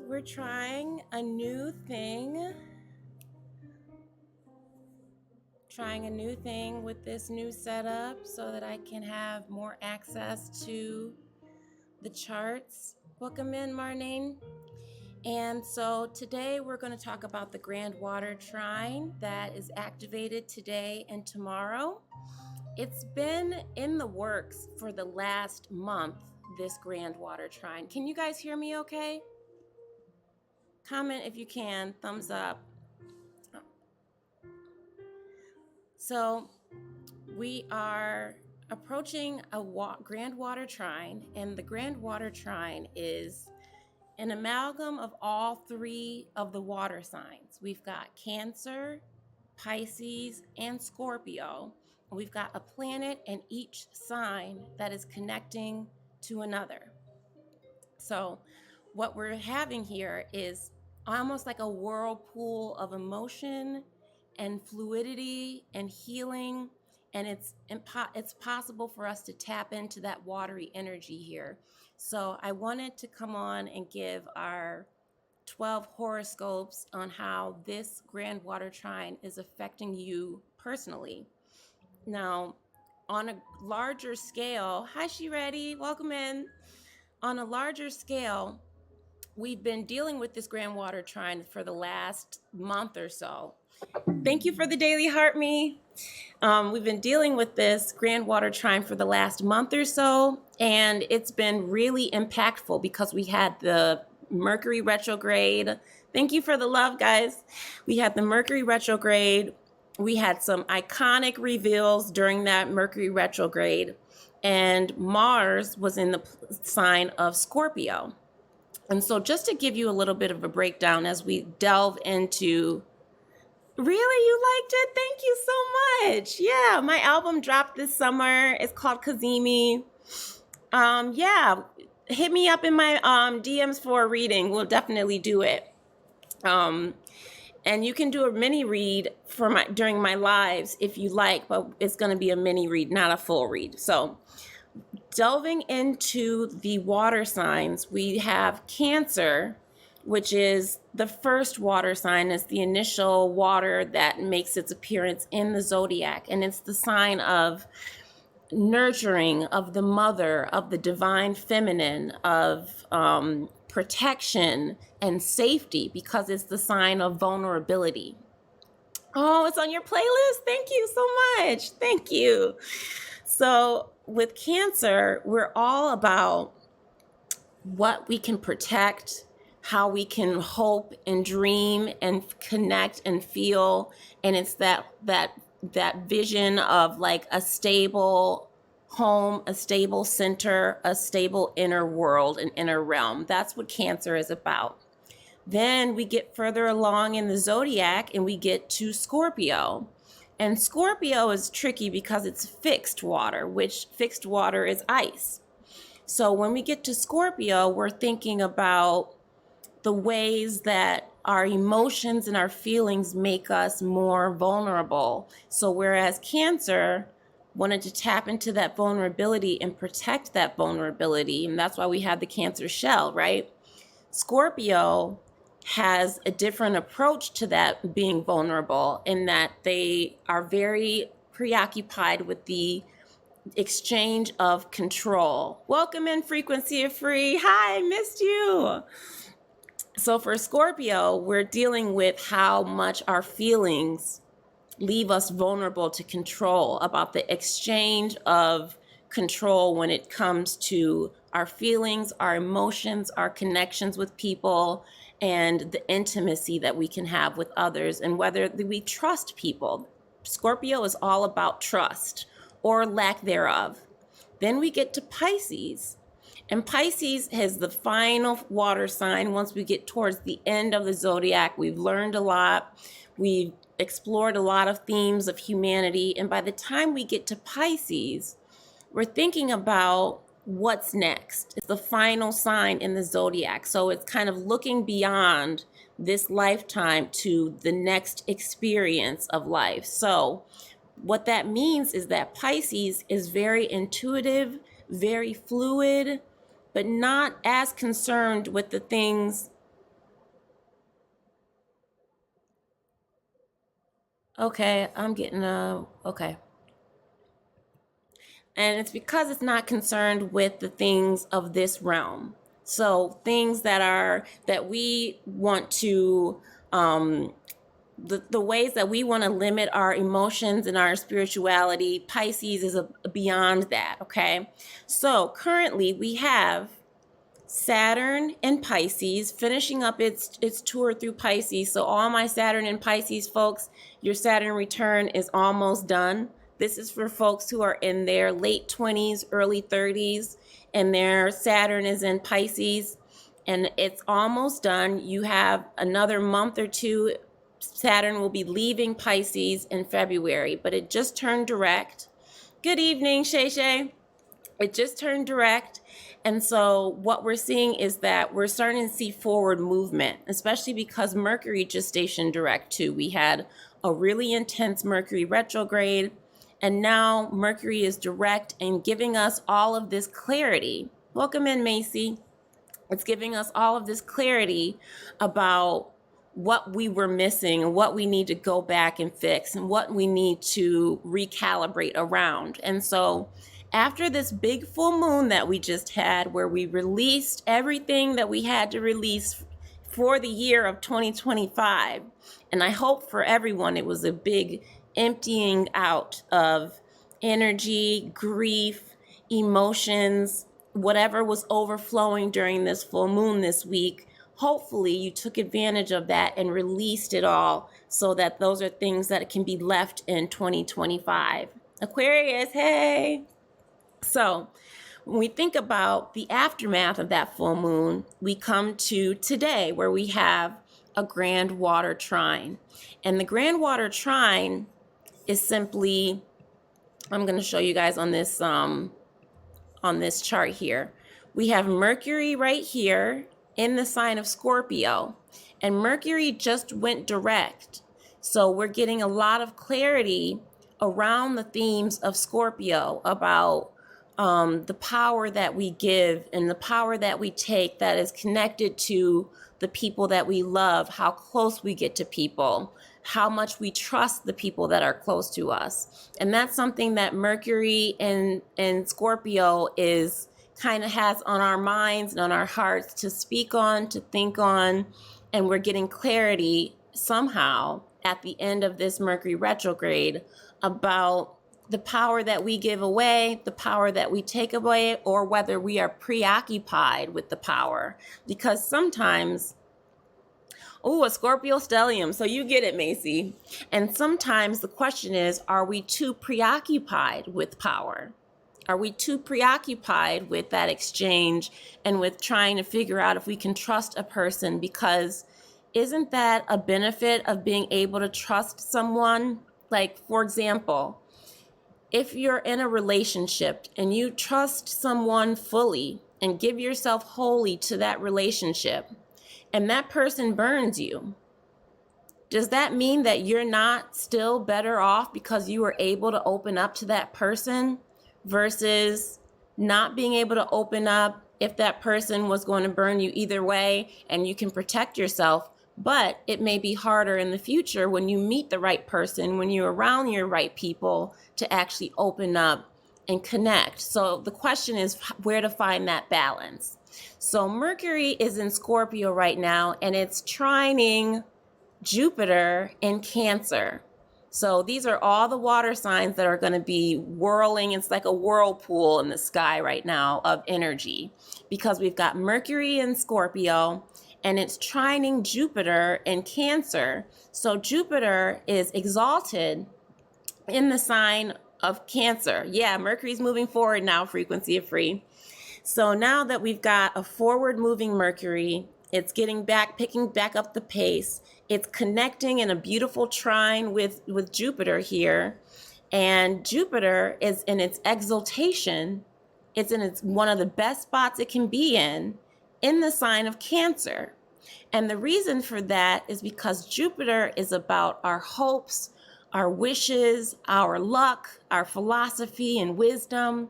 We're trying a new thing. With this new setup so that I can have more access to the charts. Welcome in, Marnane. And so today we're going to talk about the Grand Water Trine that is activated today and tomorrow. It's been in the works for the last month, this Grand Water Trine. Can you guys hear me okay? Comment if you can, thumbs up. So we are approaching a Grand Water Trine, and the Grand Water Trine is an amalgam of all three of the water signs. We've got Cancer, Pisces, and Scorpio. We've got a planet in each sign that is connecting to another. So what we're having here is almost like a whirlpool of emotion and fluidity and healing, and it's possible for us to tap into that watery energy here. So I wanted to come on and give our 12 horoscopes on how this Grand Water Trine is affecting you personally. Now, on a larger scale, hi Shireti, welcome in. On a larger scale, we've been dealing with this Grand Water Trine for the last month or so. Thank you for the daily heart me. We've been dealing with this Grand Water Trine for the last month or so, and it's been really impactful because we had the Mercury retrograde. Thank you for the love, guys. We had the Mercury retrograde. We had some iconic reveals during that Mercury retrograde, and Mars was in the sign of Scorpio. And so just to give you a little bit of a breakdown as we delve into, really, you liked it? Thank you so much. Yeah, my album dropped this summer. It's called Kazemi. Yeah, hit me up in my DMs for a reading. We'll definitely do it. And you can do a mini read during my lives if you like, but it's going to be a mini read, not a full read. So delving into the water signs, we have Cancer, which is the first water sign. It's the initial water that makes its appearance in the zodiac, and it's the sign of nurturing, of the mother, of the divine feminine, of protection and safety, because it's the sign of vulnerability. Oh, it's on your playlist? Thank you so much. Thank you. So with Cancer, we're all about what we can protect, how we can hope and dream and connect and feel. And it's that vision of like a stable home, a stable center, a stable inner world, an inner realm. That's what Cancer is about. Then we get further along in the zodiac and we get to Scorpio. And Scorpio is tricky because it's fixed water, which fixed water is ice. So when we get to Scorpio, we're thinking about the ways that our emotions and our feelings make us more vulnerable. So whereas Cancer wanted to tap into that vulnerability and protect that vulnerability, and that's why we have the Cancer shell, right? Scorpio has a different approach to that being vulnerable, in that they are very preoccupied with the exchange of control. Welcome in, Frequency of Free. Hi, missed you. So for Scorpio, we're dealing with how much our feelings leave us vulnerable to control, about the exchange of control when it comes to our feelings, our emotions, our connections with people, and the intimacy that we can have with others, and whether we trust people. Scorpio is all about trust or lack thereof. Then we get to Pisces. And Pisces has the final water sign. Once we get towards the end of the zodiac, we've learned a lot. We've explored a lot of themes of humanity. And by the time we get to Pisces, we're thinking about what's next. It's the final sign in the zodiac. So it's kind of looking beyond this lifetime to the next experience of life. So what that means is that Pisces is very intuitive, very fluid, but not as concerned with the things Okay, I'm getting okay. And it's because it's not concerned with the things of this realm. So things that we want to the ways that we want to limit our emotions and our spirituality, Pisces is beyond that, okay? So currently we have Saturn in Pisces finishing up its tour through Pisces. So all my Saturn in Pisces folks, your Saturn return is almost done. This is for folks who are in their late 20s, early 30s, and their Saturn is in Pisces, and it's almost done. You have another month or two. Saturn will be leaving Pisces in February, but it just turned direct. Good evening, Shay Shay. It just turned direct. And so what we're seeing is that we're starting to see forward movement, especially because Mercury just stationed direct too. We had a really intense Mercury retrograde, and now Mercury is direct and giving us all of this clarity. Welcome in, Macy. It's giving us all of this clarity about what we were missing and what we need to go back and fix and what we need to recalibrate around. And so after this big full moon that we just had, where we released everything that we had to release for the year of 2025, and I hope for everyone it was a big emptying out of energy, grief, emotions, whatever was overflowing during this full moon this week. Hopefully you took advantage of that and released it all so that those are things that can be left in 2025. Aquarius, hey! So when we think about the aftermath of that full moon, we come to today where we have a Grand Water Trine. And the Grand Water Trine is simply, I'm going to show you guys on this chart here. We have Mercury right here in the sign of Scorpio, and Mercury just went direct. So we're getting a lot of clarity around the themes of Scorpio about the power that we give and the power that we take that is connected to the people that we love, how close we get to people, how much we trust the people that are close to us. And that's something that Mercury in Scorpio is kind of has on our minds and on our hearts to speak on, to think on, and we're getting clarity somehow at the end of this Mercury retrograde about the power that we give away, the power that we take away, or whether we are preoccupied with the power. Because sometimes, oh, a Scorpio stellium, so you get it, Macy. And sometimes the question is, are we too preoccupied with power? Are we too preoccupied with that exchange and with trying to figure out if we can trust a person? Because isn't that a benefit of being able to trust someone? Like, for example, if you're in a relationship and you trust someone fully and give yourself wholly to that relationship, and that person burns you, does that mean that you're not still better off because you were able to open up to that person versus not being able to open up if that person was going to burn you either way and you can protect yourself? But it may be harder in the future when you meet the right person, when you're around your right people, to actually open up and connect. So the question is where to find that balance. So Mercury is in Scorpio right now, and it's trining Jupiter in Cancer. So these are all the water signs that are going to be whirling. It's like a whirlpool in the sky right now of energy, because we've got Mercury in Scorpio and it's trining Jupiter in Cancer. So Jupiter is exalted in the sign of Cancer. Yeah, Mercury's moving forward now, frequency of free. So now that we've got a forward moving Mercury, it's getting back, picking back up the pace. It's connecting in a beautiful trine with Jupiter here. And Jupiter is in its exaltation. It's in its one of the best spots it can be in the sign of Cancer. And the reason for that is because Jupiter is about our hopes, our wishes, our luck, our philosophy and wisdom.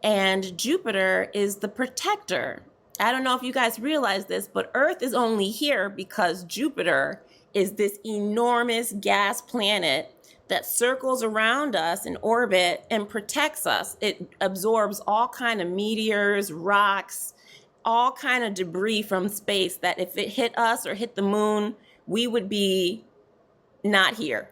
And Jupiter is the protector. I don't know if you guys realize this, but Earth is only here because Jupiter is this enormous gas planet that circles around us in orbit and protects us. It absorbs all kind of meteors, rocks, all kind of debris from space that if it hit us or hit the moon, we would be not here.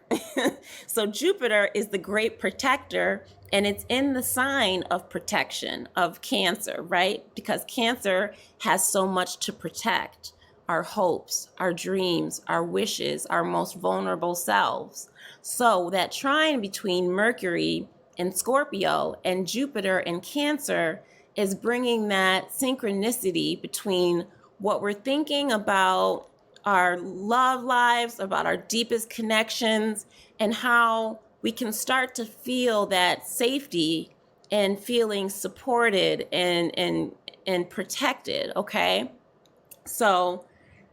So Jupiter is the great protector, and it's in the sign of protection of Cancer, right? Because Cancer has so much to protect: our hopes, our dreams, our wishes, our most vulnerable selves. So that trine between Mercury and Scorpio and Jupiter and Cancer is bringing that synchronicity between what we're thinking about our love lives, about our deepest connections, and how we can start to feel that safety and feeling supported and protected. Okay, so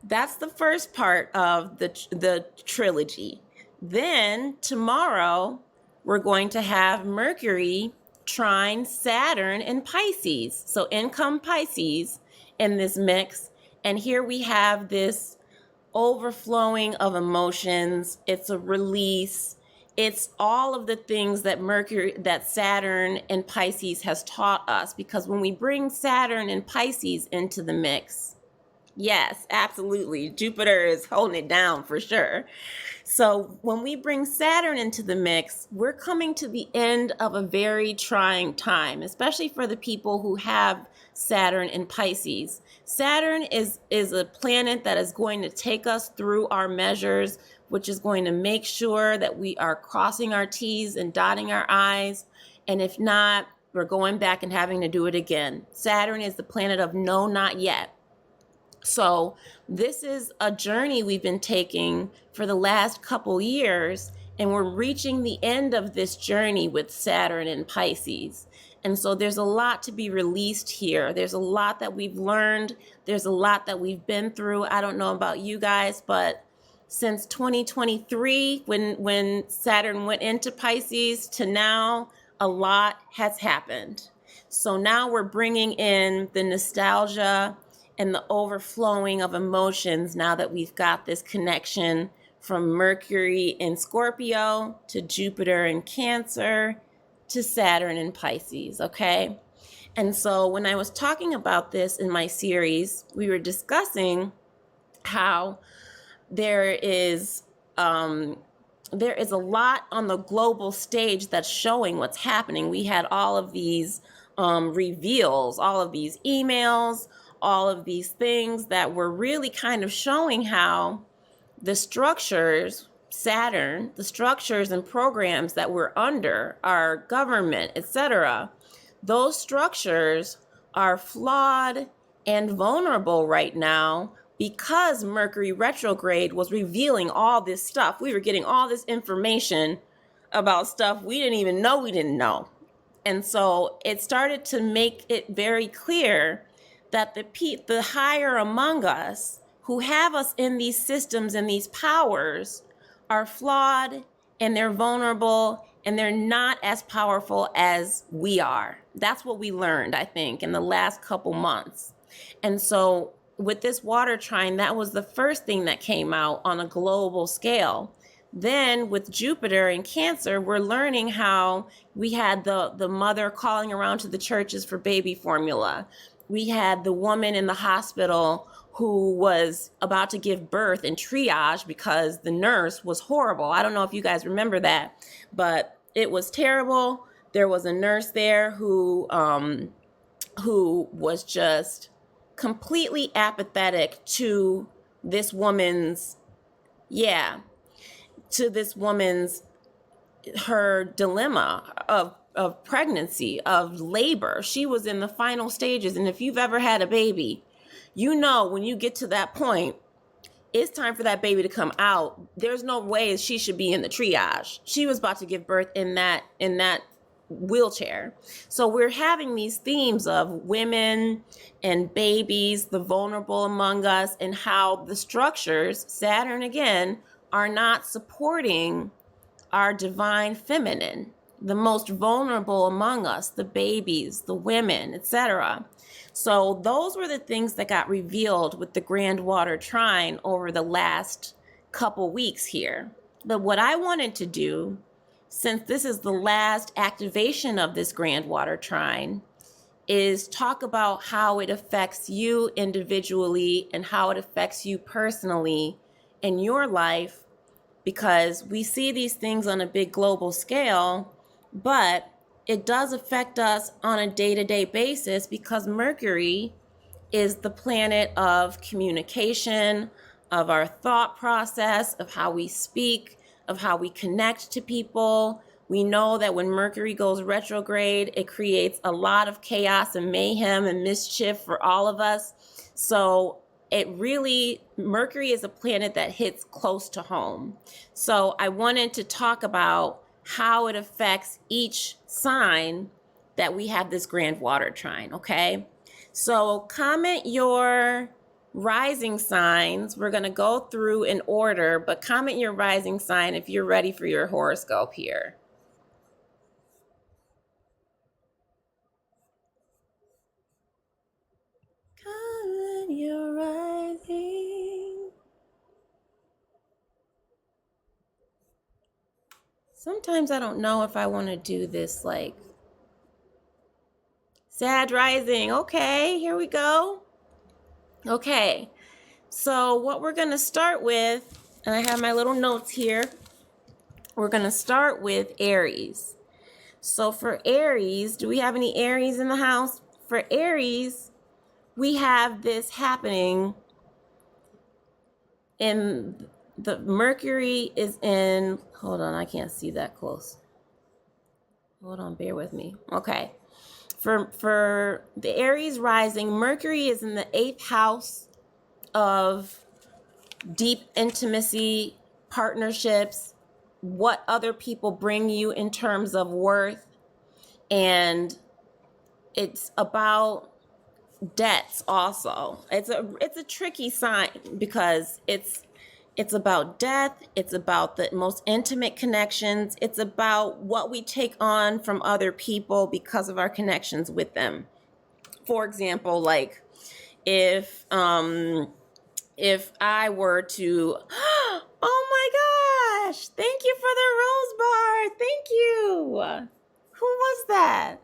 that's the first part of the trilogy. Then tomorrow we're going to have Mercury trine Saturn in Pisces. So in come Pisces in this mix, and here we have this overflowing of emotions. It's a release. It's all of the things that Saturn and Pisces has taught us, because when we bring Saturn and Pisces into the mix, yes, absolutely, Jupiter is holding it down for sure. So when we bring Saturn into the mix, we're coming to the end of a very trying time, especially for the people who have Saturn in Pisces. Saturn is a planet that is going to take us through our measures, which is going to make sure that we are crossing our T's and dotting our I's. And if not, we're going back and having to do it again. Saturn is the planet of no, not yet. So this is a journey we've been taking for the last couple years, and we're reaching the end of this journey with Saturn in Pisces. And so there's a lot to be released here. There's a lot that we've learned. There's a lot that we've been through. I don't know about you guys, but since 2023, when Saturn went into Pisces, to now, a lot has happened. So now we're bringing in the nostalgia and the overflowing of emotions now that we've got this connection from Mercury in Scorpio to Jupiter in Cancer to Saturn in Pisces, okay? And so when I was talking about this in my series, we were discussing how there is a lot on the global stage that's showing what's happening. We had all of these reveals, all of these emails, all of these things that were really kind of showing how the structures, Saturn, the structures and programs that we're under, our government, etc., those structures are flawed and vulnerable right now because Mercury retrograde was revealing all this stuff. We were getting all this information about stuff we didn't even know we didn't know. And so it started to make it very clear that the higher among us who have us in these systems and these powers are flawed, and they're vulnerable, and they're not as powerful as we are. That's what we learned, I think, in the last couple months. And so with this water trine, that was the first thing that came out on a global scale. Then with Jupiter in Cancer, we're learning how we had the mother calling around to the churches for baby formula. We had the woman in the hospital who was about to give birth in triage because the nurse was horrible. I don't know if you guys remember that, but it was terrible. There was a nurse there who was just completely apathetic to this woman's, her dilemma of pregnancy, of labor. She was in the final stages. And if you've ever had a baby, you know when you get to that point, it's time for that baby to come out. There's no way she should be in the triage. She was about to give birth in that wheelchair. So we're having these themes of women and babies, the vulnerable among us, and how the structures, Saturn again, are not supporting our divine feminine, the most vulnerable among us, the babies, the women, etc. So those were the things that got revealed with the Grand Water Trine over the last couple weeks here. But what I wanted to do since this is the last activation of this Grand Water Trine, is talk about how it affects you individually and how it affects you personally in your life, because we see these things on a big global scale, but it does affect us on a day-to-day basis because Mercury is the planet of communication, of our thought process, of how we speak, of how we connect to people. We know that when Mercury goes retrograde, it creates a lot of chaos and mayhem and mischief for all of us. So Mercury is a planet that hits close to home. So I wanted to talk about how it affects each sign that we have this Grand Water Trine, okay? So comment your rising signs. We're going to go through in order, but comment your rising sign if you're ready for your horoscope here. Comment your rising. Sometimes I don't know if I want to do this like Sag rising. Okay, here we go. Okay, so what we're going to start with, and I have my little notes here, we're going to start with Aries. So for Aries, do we have any Aries in the house? For Aries, we have this happening in the Mercury is in, hold on, I can't see that close. Hold on, bear with me. Okay. For the Aries rising, Mercury is in the 8th house of deep intimacy, partnerships, what other people bring you in terms of worth. And it's about debts also. It's a tricky sign because it's about death, it's about the most intimate connections, it's about what we take on from other people because of our connections with them. For example, like if I were to, oh my gosh, thank you for the rose bar, thank you. Who was that?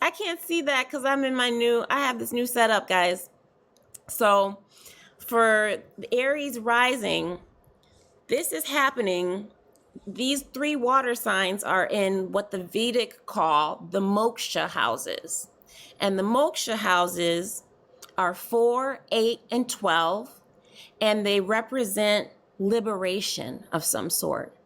I can't see that because I have this new setup, guys. So for Aries rising, this is happening. These 3 water signs are in what the Vedic call the moksha houses. And the moksha houses are 4, 8, and 12, and they represent liberation of some sort.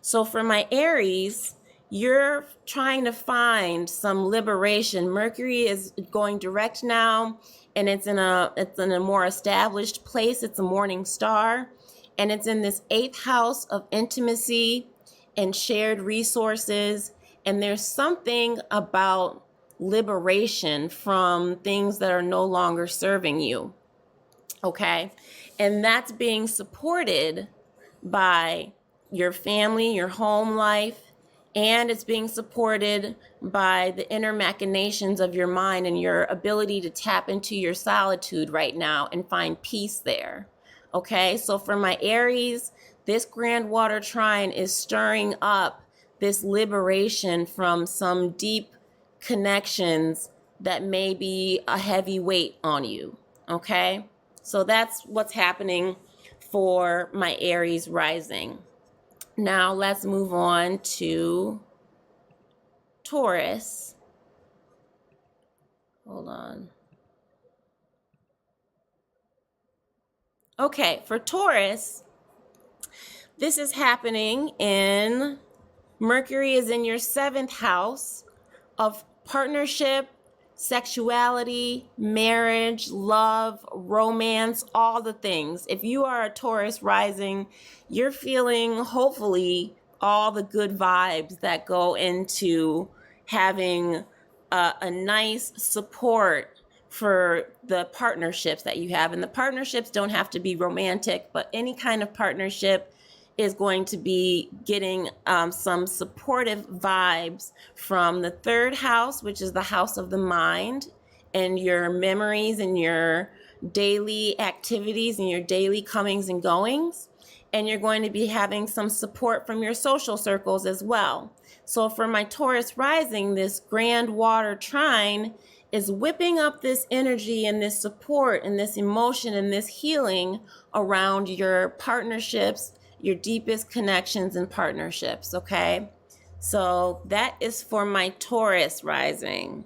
So for my Aries, you're trying to find some liberation. Mercury is going direct now, and it's in a more established place. It's a morning star, and it's in this 8th house of intimacy and shared resources. And there's something about liberation from things that are no longer serving you. Okay? And that's being supported by your family, your home life, and it's being supported by the inner machinations of your mind and your ability to tap into your solitude right now and find peace there. Okay, so for my Aries, this Grand Water Trine is stirring up this liberation from some deep connections that may be a heavy weight on you. Okay, so that's what's happening for my Aries rising. Now let's move on to Taurus. Hold on. Okay, for Taurus, this is happening in Mercury is in your 7th house of partnership, sexuality, marriage, love, romance, all the things. If you are a Taurus rising, you're feeling hopefully all the good vibes that go into having a nice support for the partnerships that you have. And the partnerships don't have to be romantic, but any kind of partnership is going to be getting some supportive vibes from the 3rd house, which is the house of the mind and your memories and your daily activities and your daily comings and goings. and you're going to be having some support from your social circles as well. So for my Taurus rising, this Grand Water Trine is whipping up this energy and this support and this emotion and this healing around your partnerships, your deepest connections and partnerships, okay? So that is for my Taurus rising.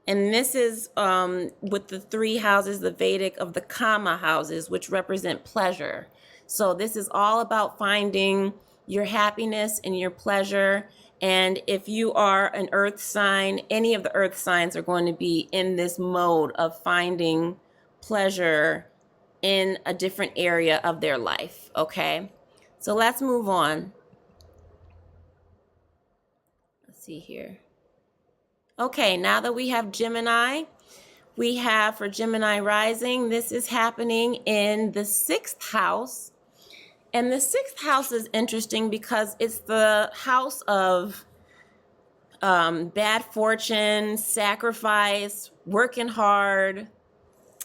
And this is with the 3 houses, the Vedic of the Kama houses, which represent pleasure. So this is all about finding your happiness and your pleasure. And if you are an earth sign, any of the earth signs are going to be in this mode of finding pleasure in a different area of their life, okay? So let's move on. Let's see here. Okay, now that we have Gemini, we have for Gemini rising, this is happening in the 6th house. And the 6th house is interesting because it's the house of bad fortune, sacrifice, working hard.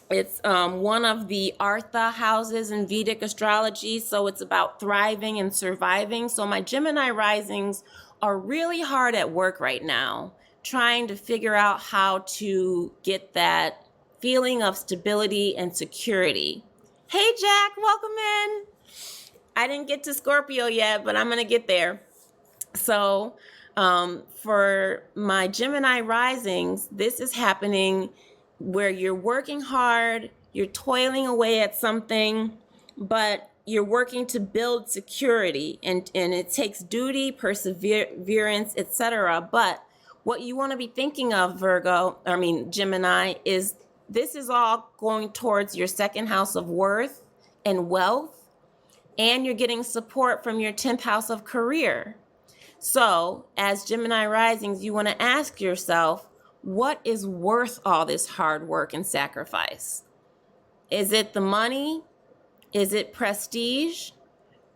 It's one of the Artha houses in Vedic astrology, so it's about thriving and surviving. So my Gemini risings are really hard at work right now, trying to figure out how to get that feeling of stability and security. Hey, Jack, welcome in. I didn't get to Scorpio yet, but I'm going to get there. So for my Gemini risings, this is happening where you're working hard, you're toiling away at something, but you're working to build security, and it takes duty, perseverance, etc. But what you want to be thinking of, Gemini, is this is all going towards your 2nd house of worth and wealth, and you're getting support from your 10th house of career. So as Gemini risings, you want to ask yourself, what is worth all this hard work and sacrifice? Is it the money? Is it prestige?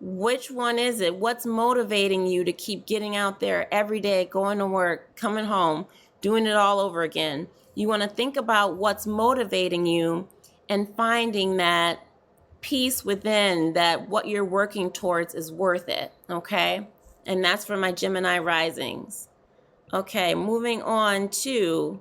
Which one is it? What's motivating you to keep getting out there every day, going to work, coming home, doing it all over again? You want to think about what's motivating you and finding that peace within, that what you're working towards is worth it, okay? And that's for my Gemini risings. Okay, moving on to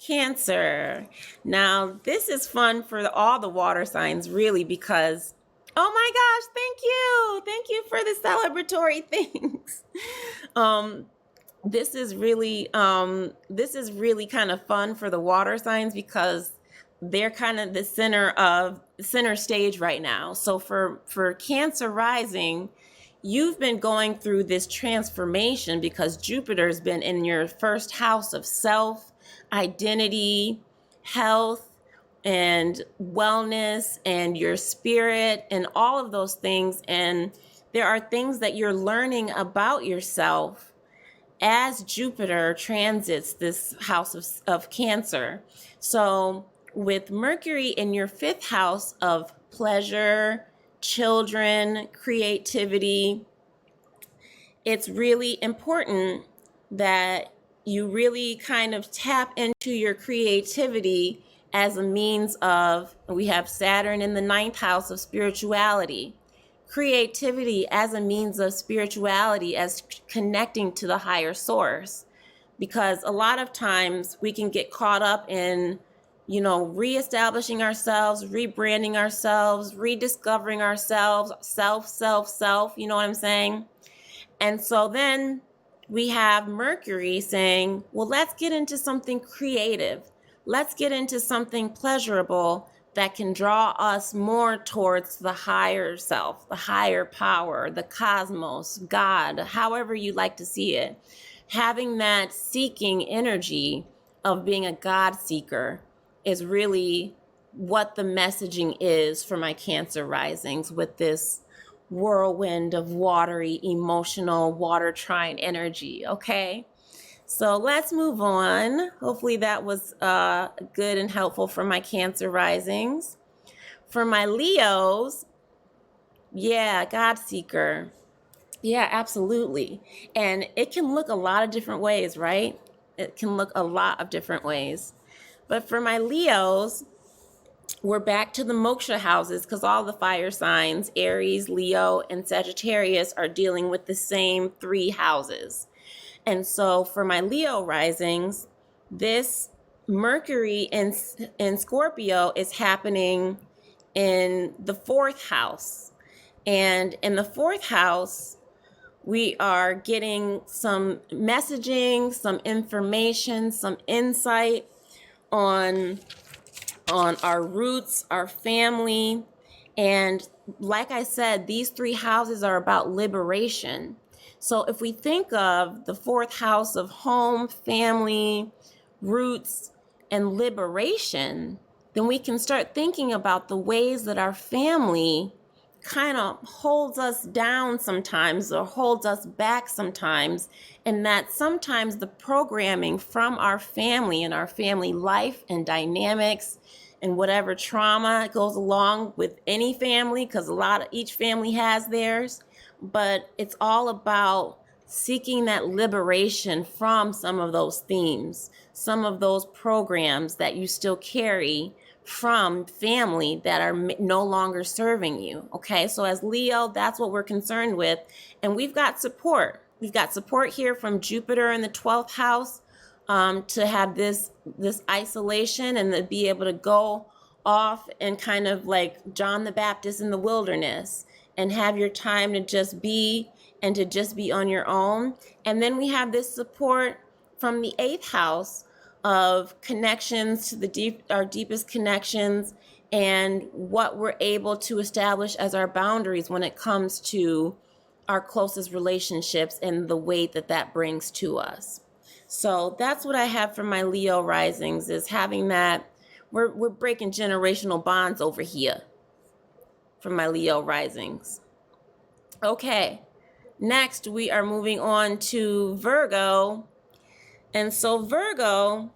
Cancer. Now, this is fun for all the water signs, really, because, oh my gosh, thank you. Thank you for the celebratory things. This is really kind of fun for the water signs because they're kind of the center stage right now. So for Cancer rising, you've been going through this transformation because Jupiter's been in your 1st house of self, identity, health, and wellness, and your spirit, and all of those things. And there are things that you're learning about yourself as Jupiter transits this house of Cancer. So with Mercury in your 5th house of pleasure, children, creativity, it's really important that you really kind of tap into your creativity as a means of, we have Saturn in the 9th house of spirituality. Creativity as a means of spirituality, as connecting to the higher source. Because a lot of times we can get caught up in, reestablishing ourselves, rebranding ourselves, rediscovering ourselves, self, you know what I'm saying? And so then we have Mercury saying, well, let's get into something creative. Let's get into something pleasurable that can draw us more towards the higher self, the higher power, the cosmos, God, however you like to see it. Having that seeking energy of being a God seeker is really what the messaging is for my Cancer risings with this whirlwind of watery, emotional water trine energy, okay? So let's move on. Hopefully that was good and helpful for my Cancer risings. For my Leos, yeah, God seeker. Yeah, absolutely. And it can look a lot of different ways, right? It can look a lot of different ways. But for my Leos, we're back to the moksha houses because all the fire signs, Aries, Leo, and Sagittarius, are dealing with the same 3 houses. And so for my Leo risings, this Mercury in Scorpio is happening in the 4th house. And in the 4th house, we are getting some messaging, some information, some insight on our roots, our family. And like I said, these 3 houses are about liberation. So if we think of the 4th house of home, family, roots, and liberation, then we can start thinking about the ways that our family kind of holds us down sometimes or holds us back sometimes, and that sometimes the programming from our family and our family life and dynamics and whatever trauma goes along with any family, because each family has theirs, but it's all about seeking that liberation from some of those themes, some of those programs that you still carry from family that are no longer serving you. Okay, so as Leo, that's what we're concerned with. And we've got support. We've got support here from Jupiter in the 12th house to have this isolation and to be able to go off and kind of like John the Baptist in the wilderness and have your time to just be and to just be on your own. And then we have this support from the 8th house of connections to our deepest connections and what we're able to establish as our boundaries when it comes to our closest relationships and the weight that that brings to us. So that's what I have for my Leo risings, is having that we're breaking generational bonds over here for my Leo risings. Okay, next we are moving on to Virgo. And so Virgo's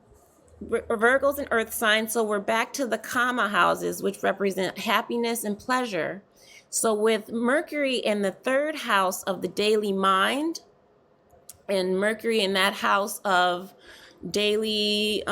an earth sign, so we're back to the Kama houses, which represent happiness and pleasure. So with Mercury in the 3rd house of the daily mind, and Mercury in that house of daily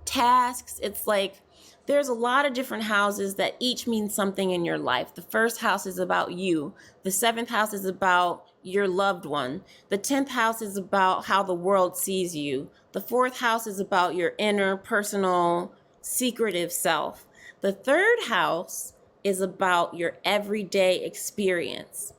tasks, it's like there's a lot of different houses that each mean something in your life. The 1st house is about you. The 7th house is about your loved one. The 10th house is about how the world sees you. The 4th house is about your inner personal secretive self. The 3rd house is about your everyday experience.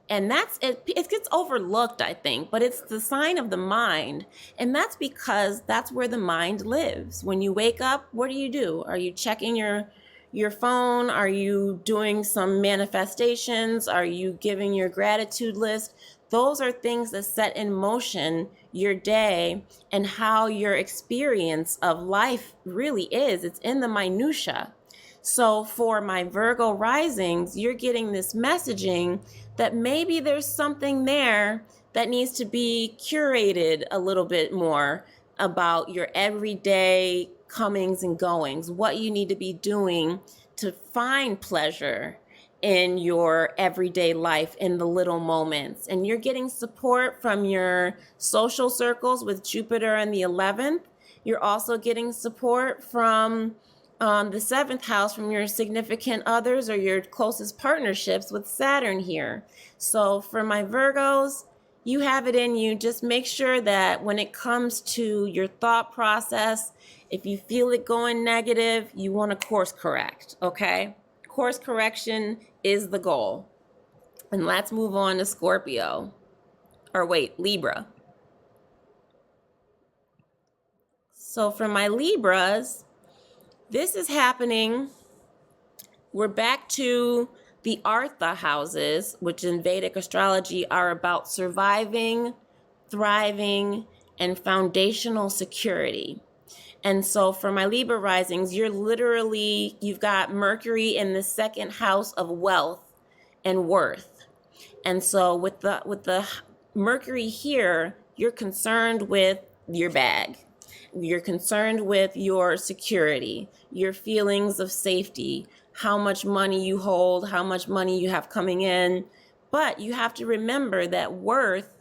And it gets overlooked, I think, but it's the sign of the mind. And that's because that's where the mind lives. When you wake up, what do? Are you checking your phone? Are you doing some manifestations? Are you giving your gratitude list? Those are things that set in motion your day and how your experience of life really is. It's in the minutia. So for my Virgo risings, you're getting this messaging that maybe there's something there that needs to be curated a little bit more about your everyday comings and goings, what you need to be doing to find pleasure in your everyday life, in the little moments. And you're getting support from your social circles with Jupiter in the 11th. You're also getting support from the 7th house from your significant others or your closest partnerships with Saturn here. So for my Virgos, you have it in you. Just make sure that when it comes to your thought process, if you feel it going negative, you want to course correct, okay? Course correction is the goal. And let's move on to Scorpio. Or wait, Libra. So for my Libras, this is happening. We're back to the Artha houses, which in Vedic astrology are about surviving, thriving, and foundational security. And so for my Libra risings, you've got Mercury in the 2nd house of wealth and worth. And so with the Mercury here, you're concerned with your bag. You're concerned with your security, your feelings of safety, how much money you hold, how much money you have coming in. But you have to remember that worth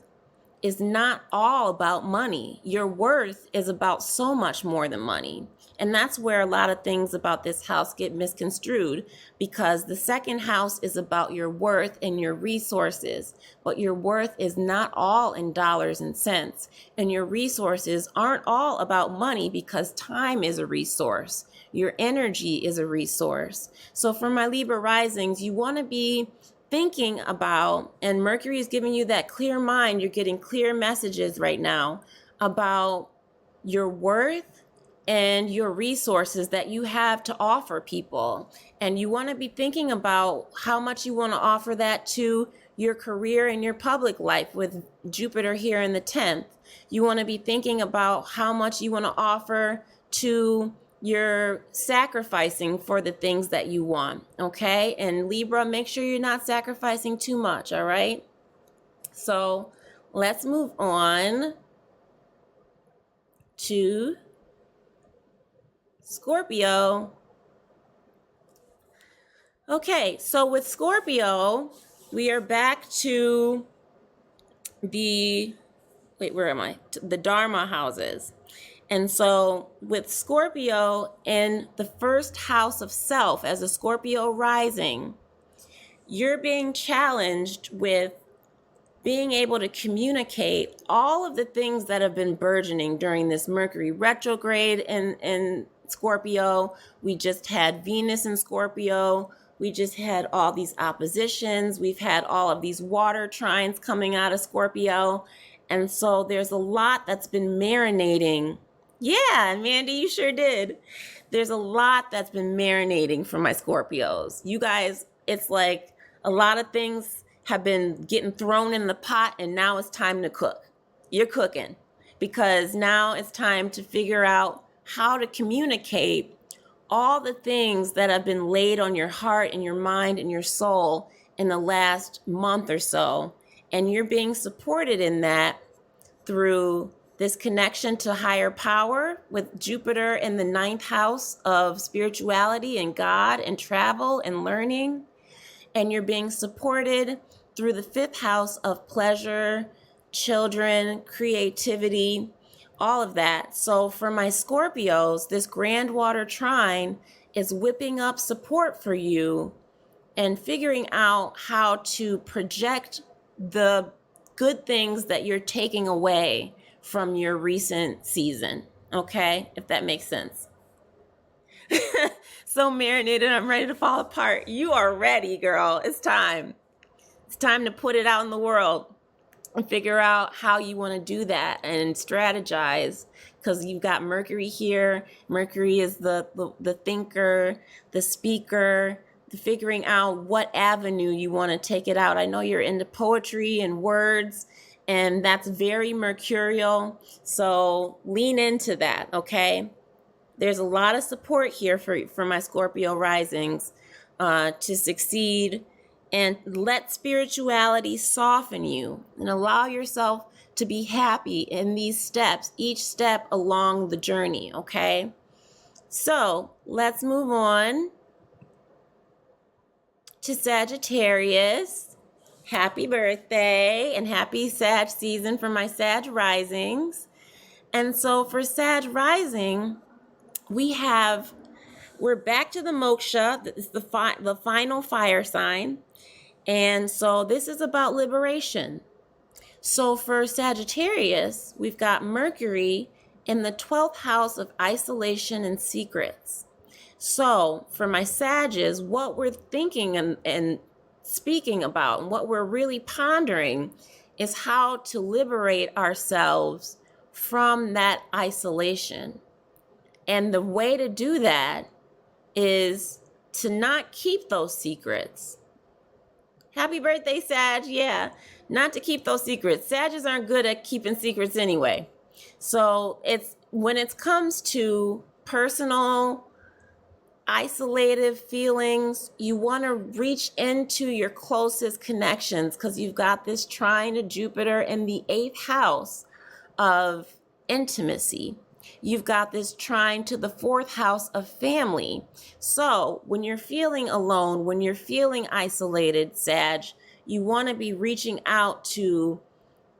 is not all about money. Your worth is about so much more than money. And that's where a lot of things about this house get misconstrued, because the second house is about your worth and your resources. But your worth is not all in dollars and cents. And your resources aren't all about money, because time is a resource. Your energy is a resource. So for my Libra risings, you want to be thinking about, and Mercury is giving you that clear mind. You're getting clear messages right now about your worth and your resources that you have to offer people. And you want to be thinking about how much you want to offer that to your career and your public life with Jupiter here in the 10th. You want to be thinking about how much you want to offer to your sacrificing for the things that you want, okay? And Libra, make sure you're not sacrificing too much, all right? So let's move on to Scorpio. Okay, so with Scorpio, we are back to the, where am I? The Dharma houses. And so with Scorpio in the first house of self as a Scorpio rising, you're being challenged with being able to communicate all of the things that have been burgeoning during this Mercury retrograde in Scorpio. We just had Venus in Scorpio. We just had all these oppositions. We've had all of these water trines coming out of Scorpio. And so there's a lot that's been marinating. Yeah, Mandy, you sure did. There's a lot that's been marinating for my Scorpios. You guys, it's like a lot of things have been getting thrown in the pot, and now it's time to cook. You're cooking, because now it's time to figure out how to communicate all the things that have been laid on your heart and your mind and your soul in the last month or so. And you're being supported in that through this connection to higher power with Jupiter in the 9th house of spirituality and God and travel and learning. And you're being supported through the 5th house of pleasure, children, creativity, all of that. So for my Scorpios, this Grand Water Trine is whipping up support for you and figuring out how to project the good things that you're taking away from your recent season, okay? If that makes sense. So marinated, I'm ready to fall apart. You are ready, girl. It's time. It's time to put it out in the world and figure out how you want to do that and strategize, because you've got Mercury here. Mercury is the thinker, the speaker, the figuring out what avenue you want to take it out. I know you're into poetry and words, and that's very mercurial. So lean into that, okay? There's a lot of support here for my Scorpio risings to succeed, and let spirituality soften you and allow yourself to be happy in these steps, each step along the journey, okay? So let's move on to Sagittarius. Happy birthday and happy Sag season for my Sag risings. And so for Sag rising, we're back to the moksha. It's the final fire sign. And so this is about liberation. So for Sagittarius, we've got Mercury in the 12th house of isolation and secrets. So for my Sages, what we're thinking and speaking about and what we're really pondering is how to liberate ourselves from that isolation. And the way to do that is to not keep those secrets. Happy birthday, Sag. Yeah, not to keep those secrets. Sages aren't good at keeping secrets anyway. So when it comes to personal, isolated feelings, you want to reach into your closest connections, because you've got this trine to Jupiter in the 8th house of intimacy. You've got this trine to the 4th house of family. So when you're feeling alone, when you're feeling isolated, Sag, you want to be reaching out to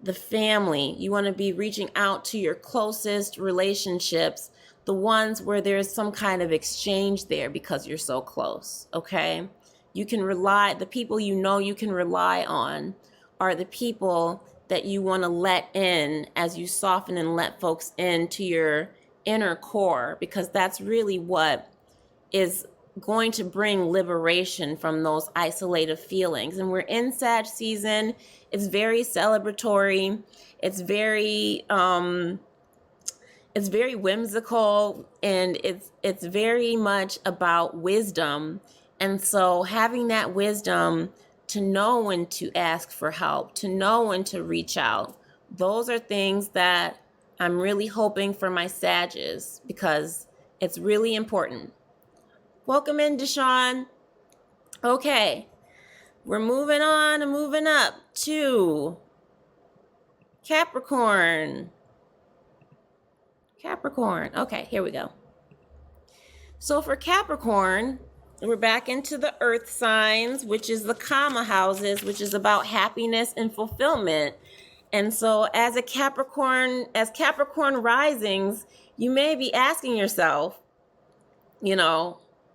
the family. You want to be reaching out to your closest relationships, the ones where there's some kind of exchange there because you're so close, okay? You can rely, the people you know you can rely on are the people that you want to let in as you soften and let folks into your inner core, because that's really what is going to bring liberation from those isolated feelings. And we're in Sag season. It's very celebratory. It's very whimsical, and it's very much about wisdom. And so having that wisdom to know when to ask for help, to know when to reach out, those are things that I'm really hoping for my Sages, because it's really important. Welcome in, Deshaun. Okay, we're moving on and moving up to Capricorn. Capricorn. Okay, here we go. So for Capricorn, we're back into the earth signs, which is the karma houses, which is about happiness and fulfillment. And so as Capricorn risings, you may be asking yourself,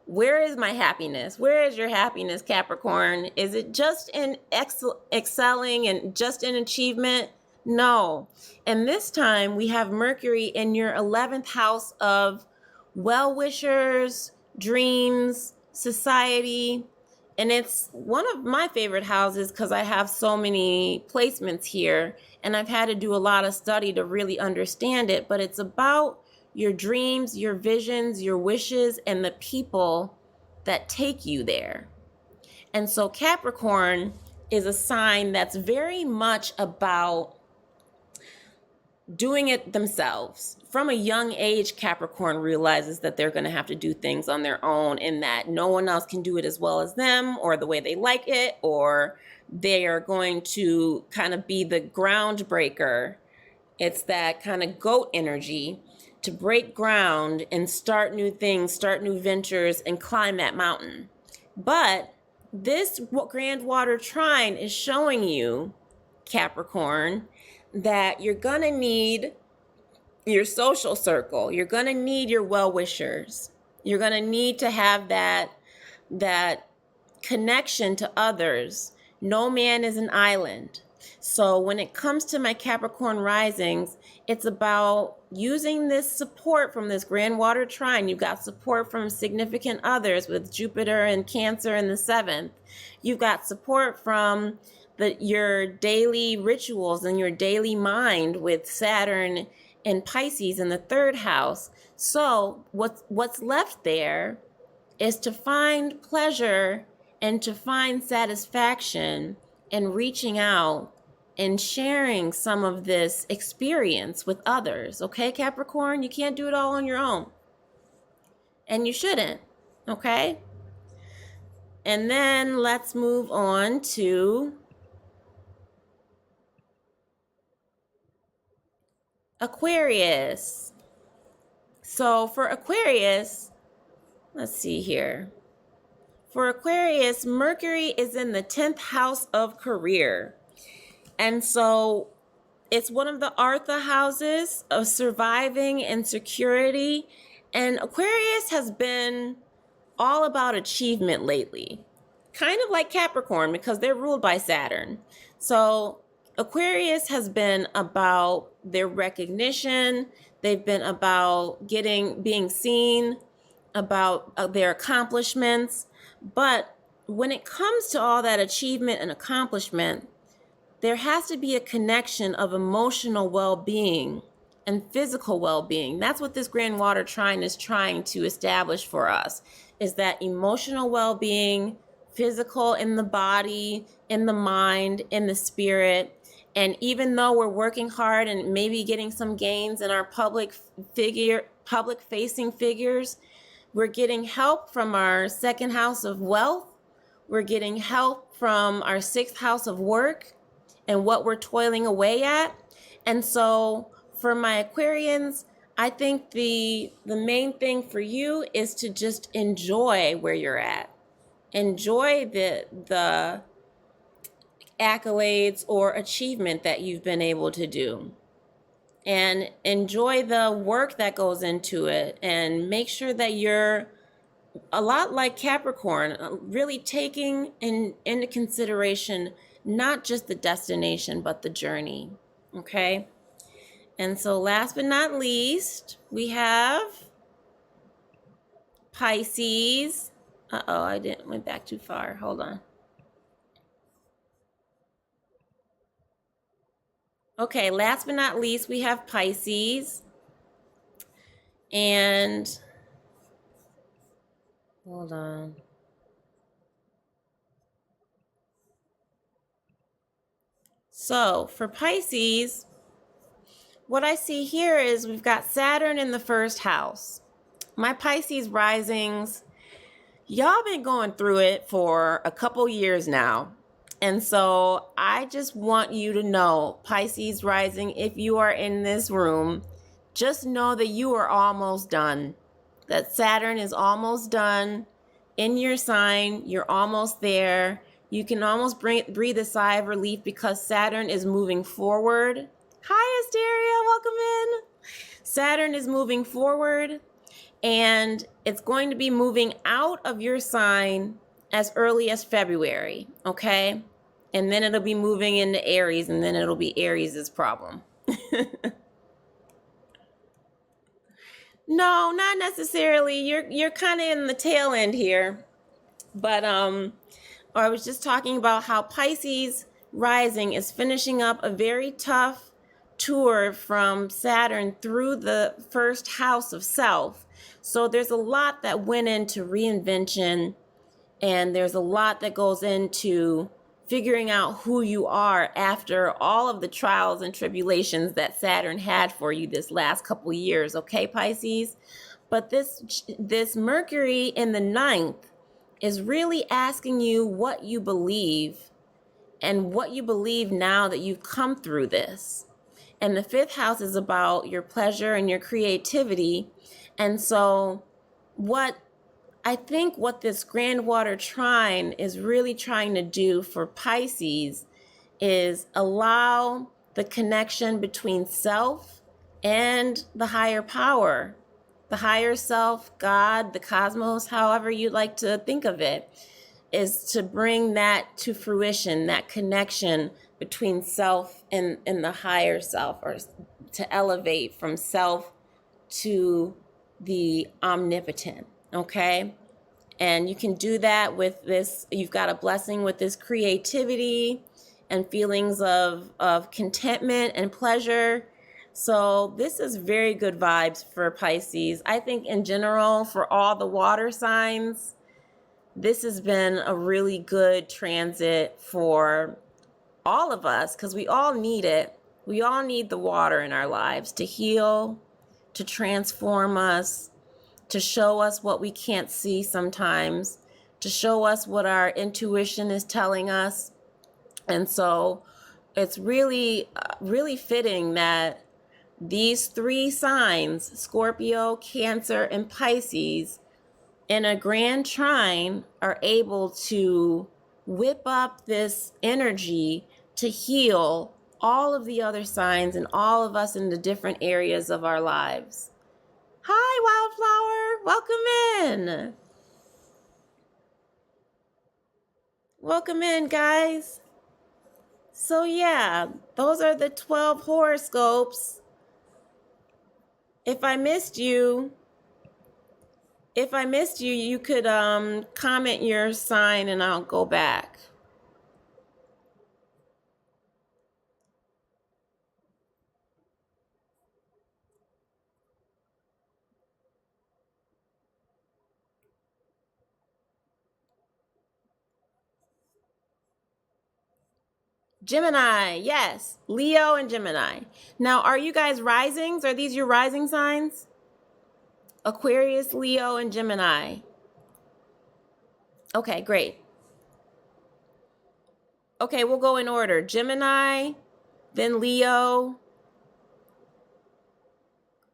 where is my happiness? Where is your happiness, Capricorn? Is it just in excelling and just in achievement? No. And this time we have Mercury in your 11th house of well-wishers, dreams, society. And it's one of my favorite houses because I have so many placements here, and I've had to do a lot of study to really understand it. But it's about your dreams, your visions, your wishes, and the people that take you there. And so Capricorn is a sign that's very much about doing it themselves. From a young age, Capricorn realizes that they're going to have to do things on their own, and that no one else can do it as well as them or the way they like it, or they are going to kind of be the groundbreaker. It's that kind of goat energy to break ground and start new things, start new ventures, and climb that mountain. But this Grand Water Trine is showing you, Capricorn, that you're going to need your social circle. You're going to need your well-wishers. You're going to need to have that connection to others. No man is an island. So when it comes to my Capricorn risings, it's about using this support from this Grand Water Trine. You've got support from significant others with Jupiter and Cancer in the 7th. You've got support from your daily rituals and your daily mind with Saturn and Pisces in the 3rd house. So what's left there is to find pleasure and to find satisfaction in reaching out and sharing some of this experience with others. Okay, Capricorn, you can't do it all on your own. And you shouldn't, okay? And then let's move on to Aquarius. So for Aquarius, let's see here. For Aquarius, Mercury is in the 10th house of career. And so it's one of the Artha houses of surviving and security. And Aquarius has been all about achievement lately, kind of like Capricorn, because they're ruled by Saturn. So Aquarius has been about their recognition. They've been about being seen, about their accomplishments. But when it comes to all that achievement and accomplishment, there has to be a connection of emotional well-being and physical well-being. That's what this Grand Water Trine is trying to establish for us, is that emotional well-being, physical in the body, in the mind, in the spirit. And even though we're working hard and maybe getting some gains in our public-facing figures, we're getting help from our 2nd house of wealth. We're getting help from our 6th house of work and what we're toiling away at. And so for my Aquarians, I think the main thing for you is to just enjoy where you're at. Enjoy accolades or achievement that you've been able to do. And enjoy the work that goes into it, and make sure that you're a lot like Capricorn, really taking into consideration not just the destination, but the journey. Okay? And so last but not least, we have Pisces. Uh-oh, I went back too far. Hold on. Okay, last but not least, we have Pisces. And hold on. So for Pisces, what I see here is we've got Saturn in the first house. My Pisces risings, y'all been going through it for a couple years now. And so I just want you to know, Pisces rising, if you are in this room, just know that you are almost done. That Saturn is almost done in your sign. You're almost there. You can almost breathe a sigh of relief because Saturn is moving forward. Hi, Asteria, welcome in. Saturn is moving forward, and it's going to be moving out of your sign as early as February, okay? And then it'll be moving into Aries, and then it'll be Aries' problem. No, not necessarily. You're kind of in the tail end here. But I was just talking about how Pisces rising is finishing up a very tough tour from Saturn through the first house of self. So there's a lot that went into reinvention, and there's a lot that goes into figuring out who you are after all of the trials and tribulations that Saturn had for you this last couple years, okay, Pisces? But this Mercury in the ninth is really asking you what you believe, and what you believe now that you've come through this. And the fifth house is about your pleasure and your creativity. And so what this Grand Water Trine is really trying to do for Pisces is allow the connection between self and the higher power, the higher self, God, the cosmos, however you like to think of it, is to bring that to fruition, that connection between self and the higher self, or to elevate from self to the omnipotent, okay? And you can do that with this. You've got a blessing with this creativity and feelings of contentment and pleasure. So this is very good vibes for Pisces. I think in general, for all the water signs, this has been a really good transit for all of us, because we all need it. We all need the water in our lives to heal, to transform us, to show us what we can't see sometimes, to show us what our intuition is telling us. And so it's really, really fitting that these three signs, Scorpio, Cancer, and Pisces, in a grand trine, are able to whip up this energy to heal all of the other signs and all of us in the different areas of our lives. Hi, Wildflower. Welcome in. Welcome in, guys. So yeah, those are the 12 horoscopes. If I missed you, you could comment your sign and I'll go back. Gemini, yes. Leo and Gemini. Now, are you guys risings? Are these your rising signs? Aquarius, Leo, and Gemini. Okay, great. Okay, we'll go in order. Gemini, then Leo.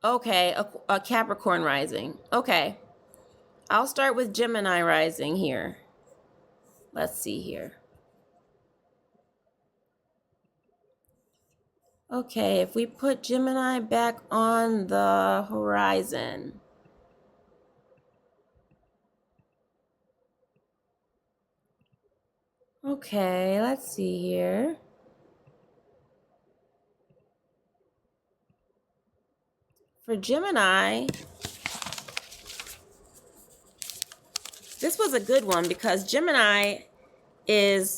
Okay, a Capricorn rising. Okay. I'll start with Gemini rising here. Let's see here. Okay, if we put Gemini back on the horizon. Okay, let's see here. For Gemini, this was a good one because Gemini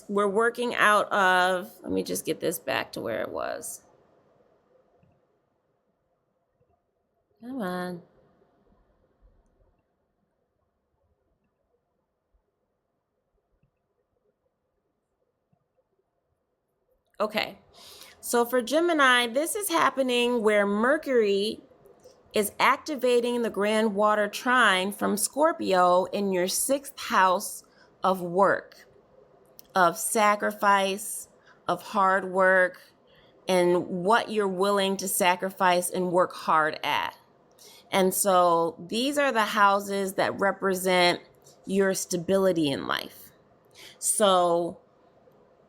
we're working out of, let me just get this back to where it was. Come on. Okay, so for Gemini, this is happening where Mercury is activating the Grand Water Trine from Scorpio in your 6th house of work, of sacrifice, of hard work, and what you're willing to sacrifice and work hard at. And so these are the houses that represent your stability in life. So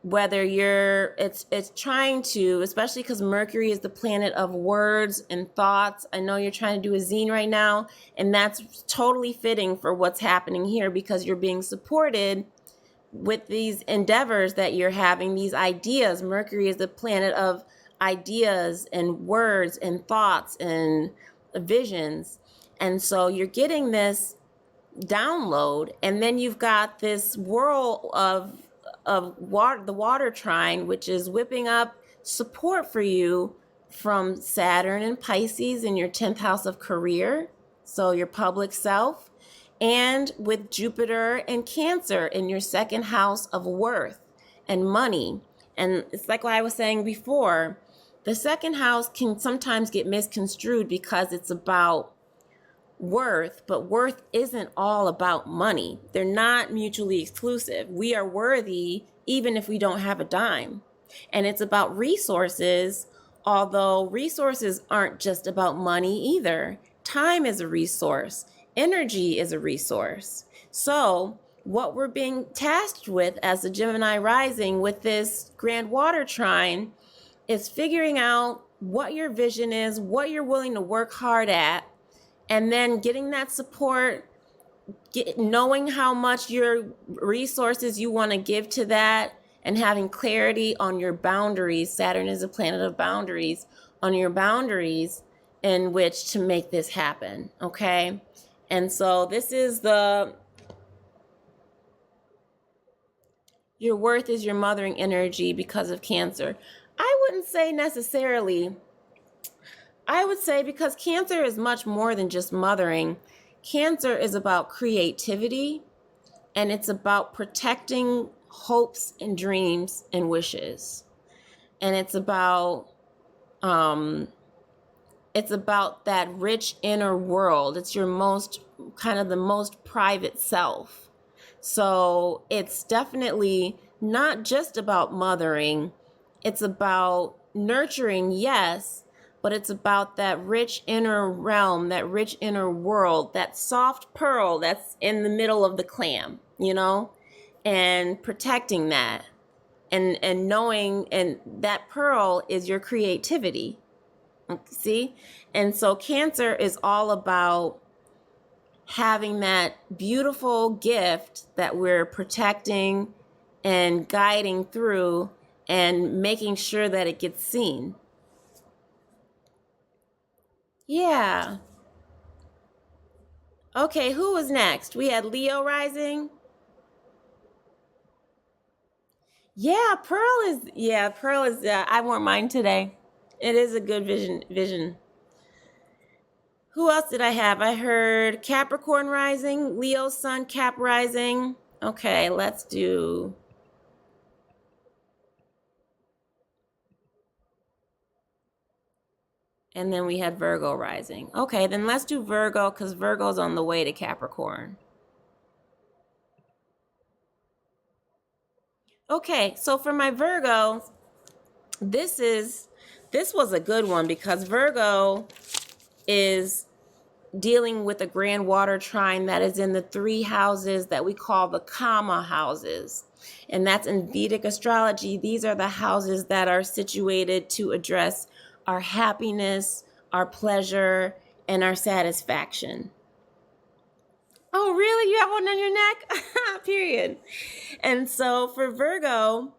whether it's trying to, especially because Mercury is the planet of words and thoughts. I know you're trying to do a zine right now, and that's totally fitting for what's happening here because you're being supported with these endeavors that you're having, these ideas. Mercury is the planet of ideas and words and thoughts and visions. And so you're getting this download, and then you've got this whirl of water, the water trine, which is whipping up support for you from Saturn and Pisces in your 10th house of career, so your public self, and with Jupiter and Cancer in your 2nd house of worth and money. And it's like what I was saying before, the 2nd house can sometimes get misconstrued because it's about worth, but worth isn't all about money. They're not mutually exclusive. We are worthy even if we don't have a dime. And it's about resources, although resources aren't just about money either. Time is a resource. Energy is a resource. So what we're being tasked with as a Gemini rising with this Grand Water Trine is figuring out what your vision is, what you're willing to work hard at, and then getting that support, knowing how much your resources you want to give to that, and having clarity on your boundaries. Saturn is a planet of boundaries, on your boundaries in which to make this happen, okay? And so this is your worth is your mothering energy because of Cancer. I wouldn't say necessarily. I would say because Cancer is much more than just mothering. Cancer is about creativity, and it's about protecting hopes and dreams and wishes. And it's about that rich inner world. It's your most kind of the most private self. So it's definitely not just about mothering. It's about nurturing, yes, but it's about that rich inner realm, that rich inner world, that soft pearl that's in the middle of the clam, and protecting that and knowing, and that pearl is your creativity. See? And so Cancer is all about having that beautiful gift that we're protecting and guiding through and making sure that it gets seen. Yeah. Okay, who was next? We had Leo rising. Pearl is, I want mine today. It is a good vision. Who else did I have? I heard Capricorn rising, Leo sun, Cap rising. Okay, let's do. And then we had Virgo rising. Okay, then let's do Virgo because Virgo's on the way to Capricorn. Okay, so for my Virgo, this was a good one because Virgo is dealing with a Grand Water Trine that is in the 3 houses that we call the Kama houses. And that's in Vedic astrology. These are the houses that are situated to address our happiness, our pleasure, and our satisfaction. Oh, really? You have one on your neck? Period. And so for Virgo,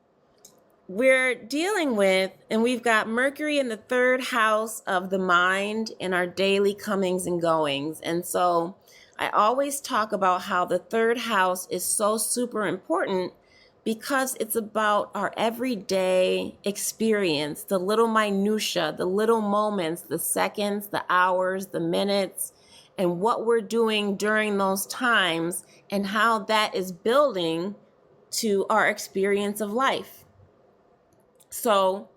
we're dealing with, and we've got Mercury in the third house of the mind in our daily comings and goings. And so I always talk about how the third house is so super important because it's about our everyday experience, the little minutia, the little moments, the seconds, the hours, the minutes, and what we're doing during those times and how that is building to our experience of life. So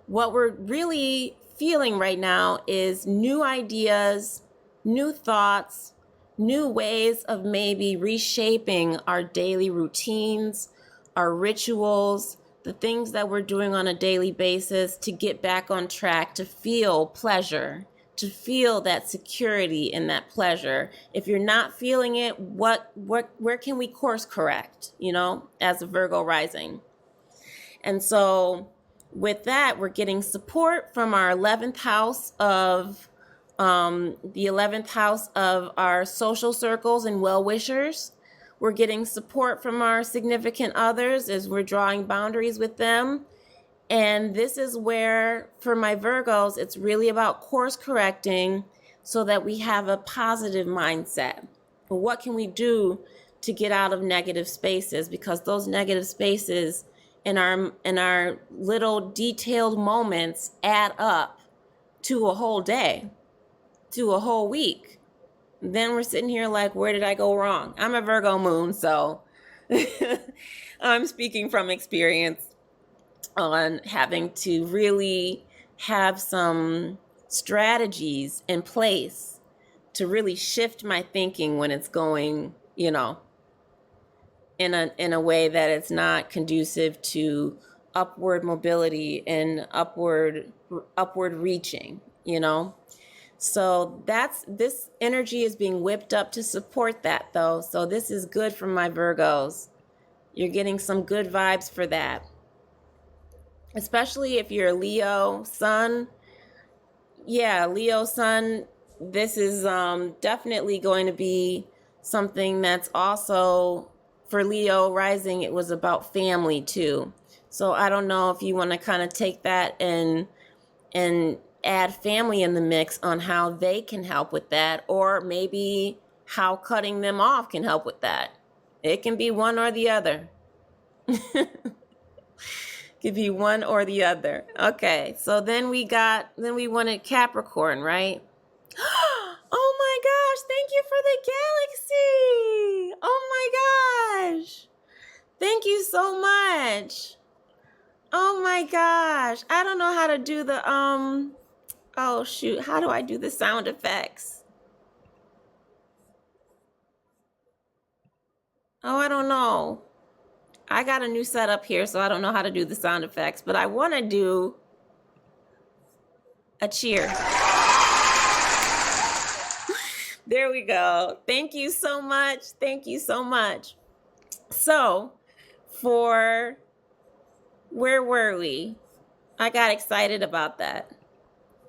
what we're really feeling right now is new ideas, new thoughts, new ways of maybe reshaping our daily routines, our rituals, the things that we're doing on a daily basis to get back on track, to feel pleasure, to feel that security and that pleasure. If you're not feeling it, where can we course correct, as a Virgo rising? And so with that, we're getting support from our 11th house of the 11th house of our social circles and well-wishers. We're getting support from our significant others as we're drawing boundaries with them. And this is where, for my Virgos, it's really about course correcting so that we have a positive mindset. What can we do to get out of negative spaces? Because those negative spaces in our little detailed moments add up to a whole day, to a whole week. Then we're sitting here like, where did I go wrong? I'm a Virgo moon, so I'm speaking from experience on having to really have some strategies in place to really shift my thinking when it's going, in a way that it's not conducive to upward mobility and upward reaching, So this energy is being whipped up to support that, though. So this is good for my Virgos. You're getting some good vibes for that. Especially if you're a Leo sun. Yeah, Leo sun, this is definitely going to be something that's also, for Leo rising, it was about family too. So I don't know if you want to kind of take that and add family in the mix on how they can help with that, or maybe how cutting them off can help with that. It can be one or the other. Could be one or the other. Okay, so then we wanted Capricorn, right? Oh my gosh, thank you for the galaxy. Oh my gosh. Thank you so much. Oh my gosh. I don't know how to do the oh shoot, how do I do the sound effects? Oh, I don't know. I got a new setup here, so I don't know how to do the sound effects, but I want to do a cheer. There we go. Thank you so much. Thank you so much. So, where were we? I got excited about that.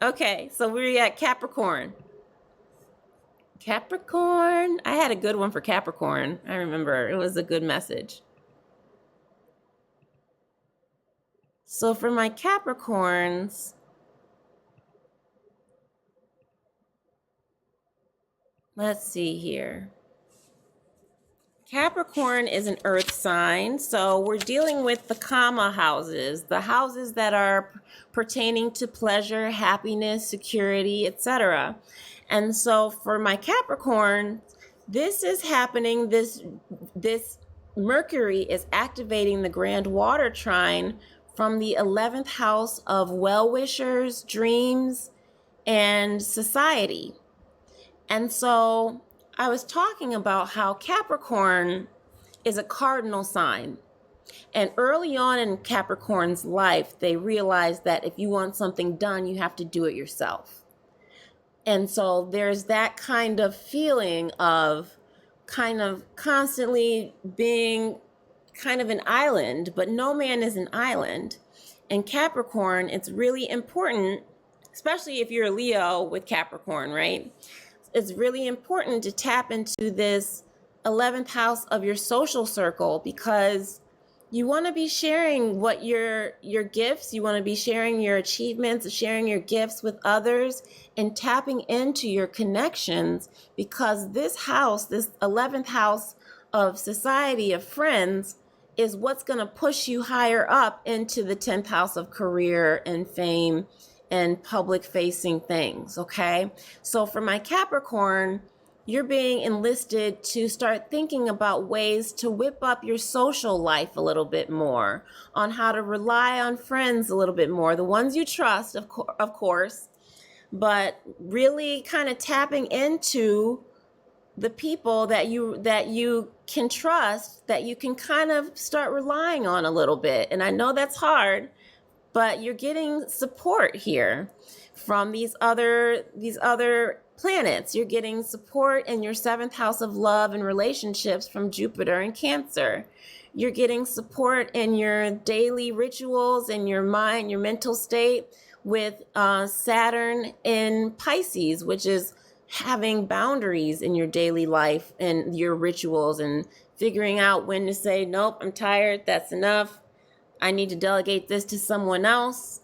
Okay, so we're at Capricorn. Capricorn. I had a good one for Capricorn. I remember it was a good message. So for my Capricorns, let's see here. Capricorn is an earth sign, so we're dealing with the karma houses, the houses that are pertaining to pleasure, happiness, security, etc. And so for my Capricorn, this is happening, this Mercury is activating the Grand Water Trine from the 11th house of well-wishers, dreams, and society. And so I was talking about how Capricorn is a cardinal sign. And early on in Capricorn's life, they realized that if you want something done, you have to do it yourself. And so there's that kind of feeling of kind of constantly being kind of an island, but no man is an island. In Capricorn, it's really important especially if you're a Leo with Capricorn, right? It's really important to tap into this 11th house of your social circle, because you want to be sharing what your gifts, you want to be sharing your achievements, sharing your gifts with others, and tapping into your connections, because this house, this 11th house of society, of friends, is what's going to push you higher up into the 10th house of career and fame and public facing things. Okay. So for my Capricorn, you're being enlisted to start thinking about ways to whip up your social life a little bit more, on how to rely on friends a little bit more, the ones you trust, of course, but really kind of tapping into the people that you can trust, that you can kind of start relying on a little bit. And I know that's hard, but you're getting support here from these other planets. You're getting support in your 7th house of love and relationships from Jupiter and Cancer. You're getting support in your daily rituals and your mind, your mental state, with Saturn in Pisces, which is having boundaries in your daily life and your rituals, and figuring out when to say, nope, I'm tired, that's enough. I need to delegate this to someone else.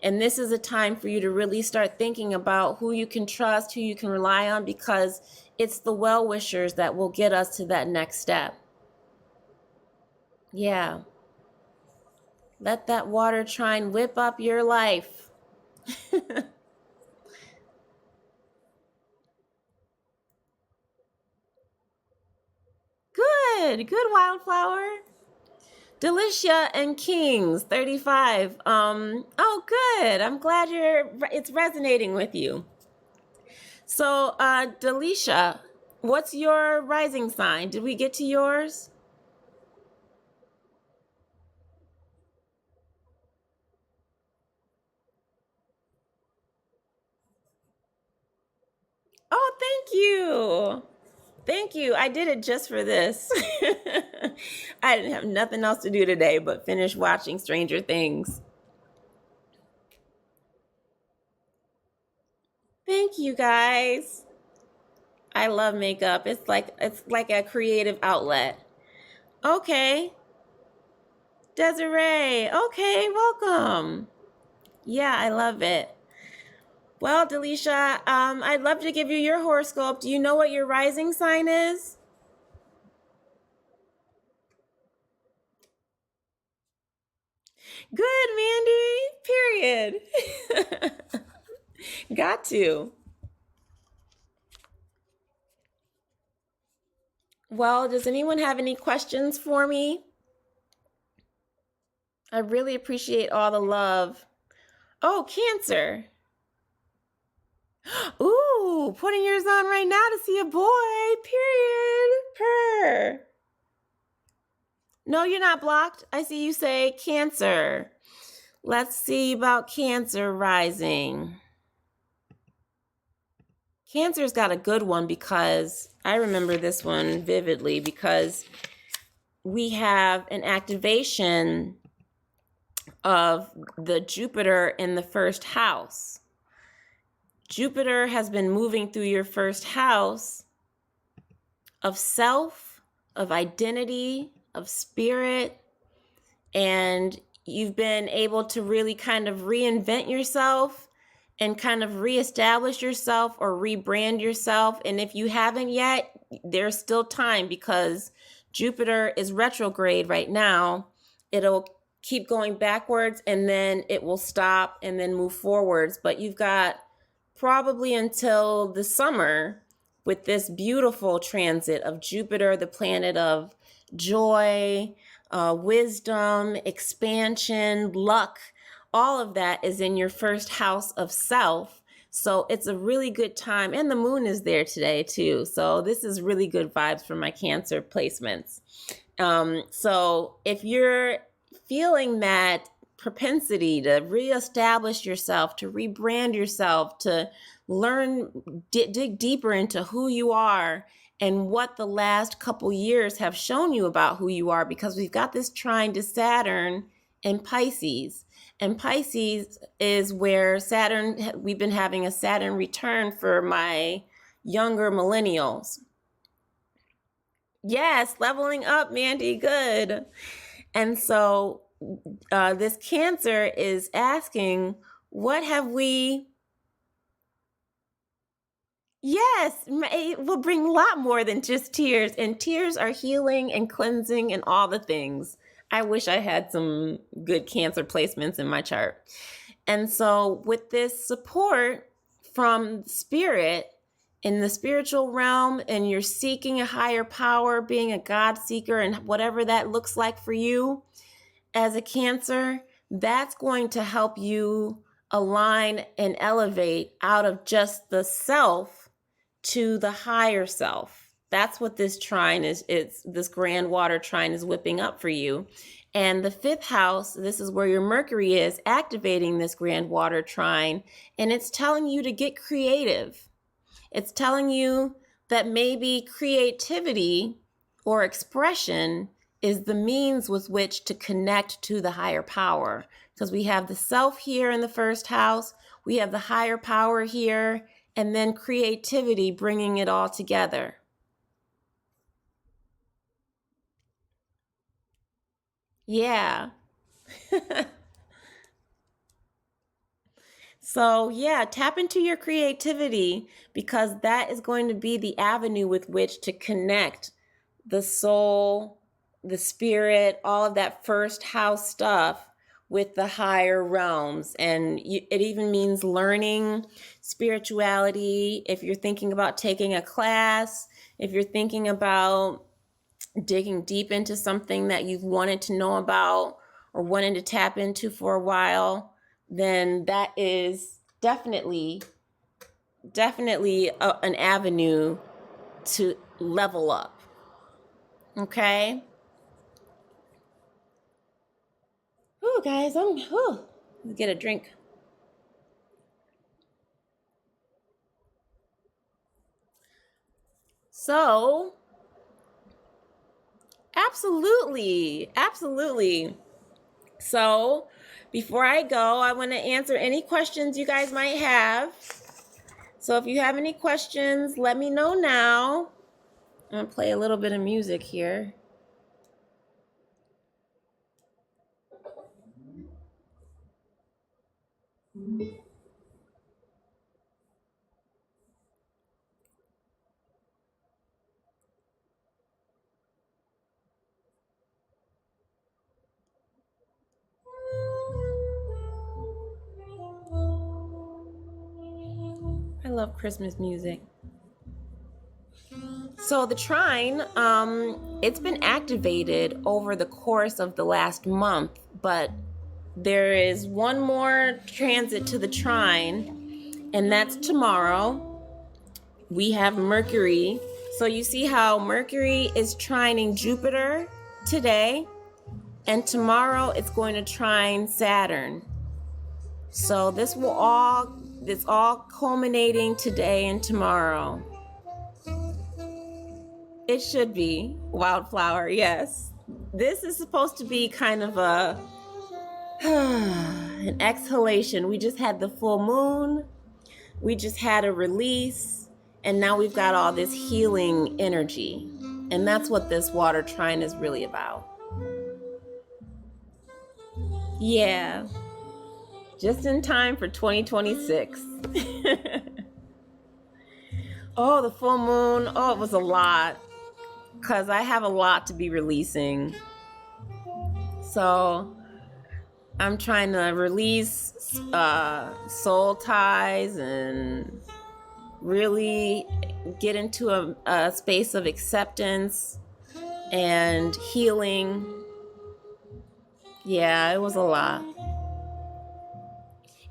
And this is a time for you to really start thinking about who you can trust, who you can rely on, because it's the well-wishers that will get us to that next step. Yeah. Let that water trine whip up your life. Good, Wildflower. Delicia and Kings 35. Oh, good. I'm glad it's resonating with you. So, Delicia, what's your rising sign? Did we get to yours? Oh, thank you. Thank you. I did it just for this. I didn't have nothing else to do today but finish watching Stranger Things. Thank you, guys. I love makeup. It's like a creative outlet. Okay. Desiree. Okay, welcome. Yeah, I love it. Well, Delisha, I'd love to give you your horoscope. Do you know what your rising sign is? Good, Mandy. Period. Got to. Well, does anyone have any questions for me? I really appreciate all the love. Oh, Cancer. Ooh, putting yours on right now to see a boy. Period. Purr. No, you're not blocked. I see you say Cancer. Let's see about Cancer rising. Cancer's got a good one, because I remember this one vividly, because we have an activation of the Jupiter in the first house. Jupiter has been moving through your first house of self, of identity, of spirit, and you've been able to really kind of reinvent yourself and kind of reestablish yourself or rebrand yourself. And if you haven't yet, there's still time, because Jupiter is retrograde right now. It'll keep going backwards, and then it will stop and then move forwards. But you've got probably until the summer with this beautiful transit of Jupiter, the planet of joy, wisdom, expansion, luck. All of that is in your first house of self. So it's a really good time. And the moon is there today too. So this is really good vibes for my Cancer placements. So if you're feeling that propensity to reestablish yourself, to rebrand yourself, to learn, dig deeper into who you are and what the last couple years have shown you about who you are, because we've got this trine to Saturn in Pisces. And Pisces is where Saturn, we've been having a Saturn return for my younger millennials. Yes, leveling up, Mandy, good. And so this Cancer is asking, what have we... Yes, it will bring a lot more than just tears. And tears are healing and cleansing and all the things. I wish I had some good Cancer placements in my chart. And so with this support from Spirit in the spiritual realm, and you're seeking a higher power, being a God seeker, and whatever that looks like for you as a Cancer, that's going to help you align and elevate out of just the self to the higher self. That's what this trine is. It's this Grand Water Trine is whipping up for you. And the 5th house, this is where your Mercury is activating this Grand Water Trine. And it's telling you to get creative. It's telling you that maybe creativity or expression is the means with which to connect to the higher power. Because we have the self here in the 1st house. We have the higher power here. And then creativity, bringing it all together. Yeah. So yeah, tap into your creativity, because that is going to be the avenue with which to connect the soul, the spirit, all of that 1st house stuff with the higher realms. And it even means learning spirituality. If you're thinking about taking a class, if you're thinking about digging deep into something that you've wanted to know about or wanted to tap into for a while, then that is definitely an avenue to level up. Okay? Oh, guys, let's get a drink. So, absolutely. So, before I go, I want to answer any questions you guys might have. So if you have any questions, let me know now. I'm going to play a little bit of music here. I love Christmas music. So the trine, it's been activated over the course of the last month, but there is one more transit to the trine, and that's tomorrow. We have Mercury. So you see how Mercury is trining Jupiter today, and tomorrow it's going to trine Saturn. So it's all culminating today and tomorrow. It should be Wildflower, yes. This is supposed to be kind of an exhalation. We just had the full moon. We just had a release. And now we've got all this healing energy. And that's what this water trine is really about. Yeah. Just in time for 2026. Oh, the full moon. Oh, it was a lot. Because I have a lot to be releasing. So I'm trying to release soul ties and really get into a space of acceptance and healing. Yeah, it was a lot.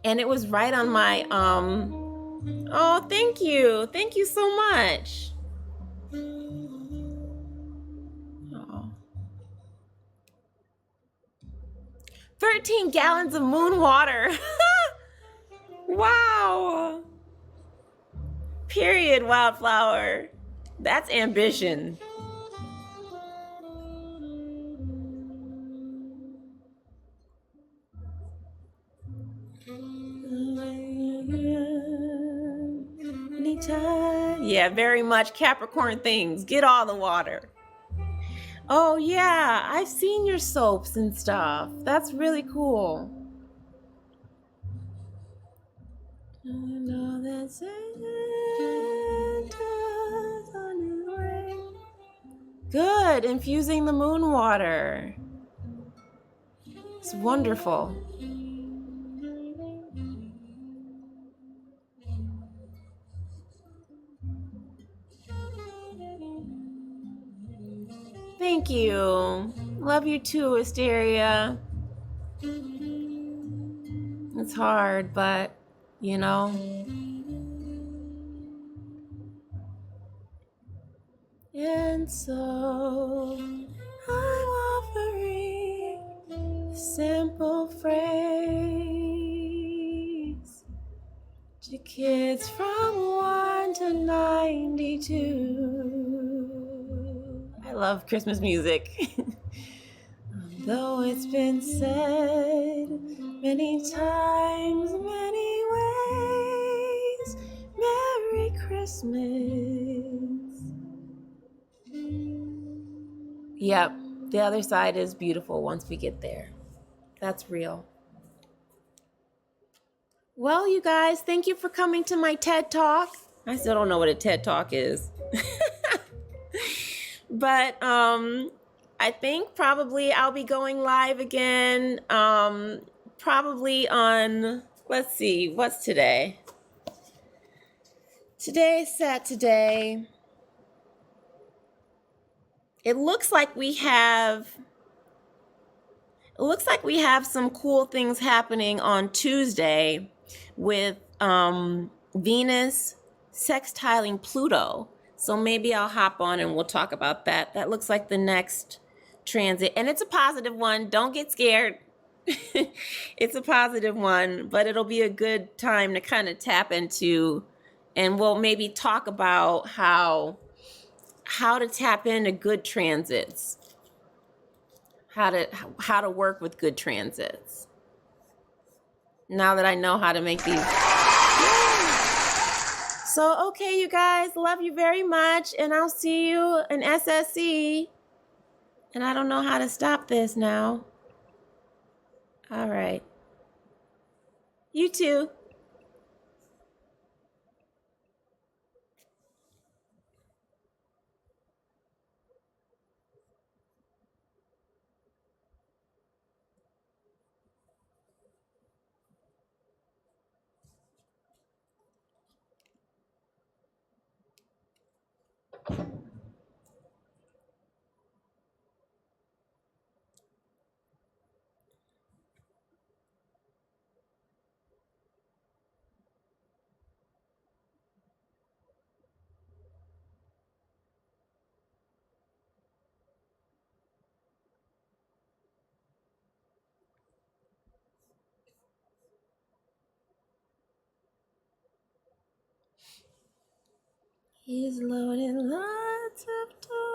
And it was right on my, oh, thank you. Thank you so much. Oh. 13 gallons of moon water. Wow. Period, Wildflower. That's ambition. time. Yeah, very much Capricorn things. Get all the water. Oh yeah, I've seen your soaps and stuff. That's really cool. I know that Santa's on his way. Good, infusing the moon water. It's wonderful. Thank you. Love you too, Asteria. It's hard, but you know. And so I'm offering a simple phrase to kids from 1 to 92. I love Christmas music. Though it's been said many times, many ways, Merry Christmas. Yep, the other side is beautiful once we get there. That's real. Well, you guys, thank you for coming to my TED Talk. I still don't know what a TED Talk is. But I think probably I'll be going live again probably on, let's see, what's today? Today's Saturday. It looks like we have some cool things happening on Tuesday with Venus sextiling Pluto. So maybe I'll hop on and we'll talk about that. That looks like the next transit. And it's a positive one. Don't get scared. It's a positive one, but it'll be a good time to kind of tap into, and we'll maybe talk about how to tap into good transits. How to work with good transits. Now that I know how to make these. So, okay, you guys, love you very much, and I'll see you in SSC. And I don't know how to stop this now. All right. You too. He's loading lots of toys.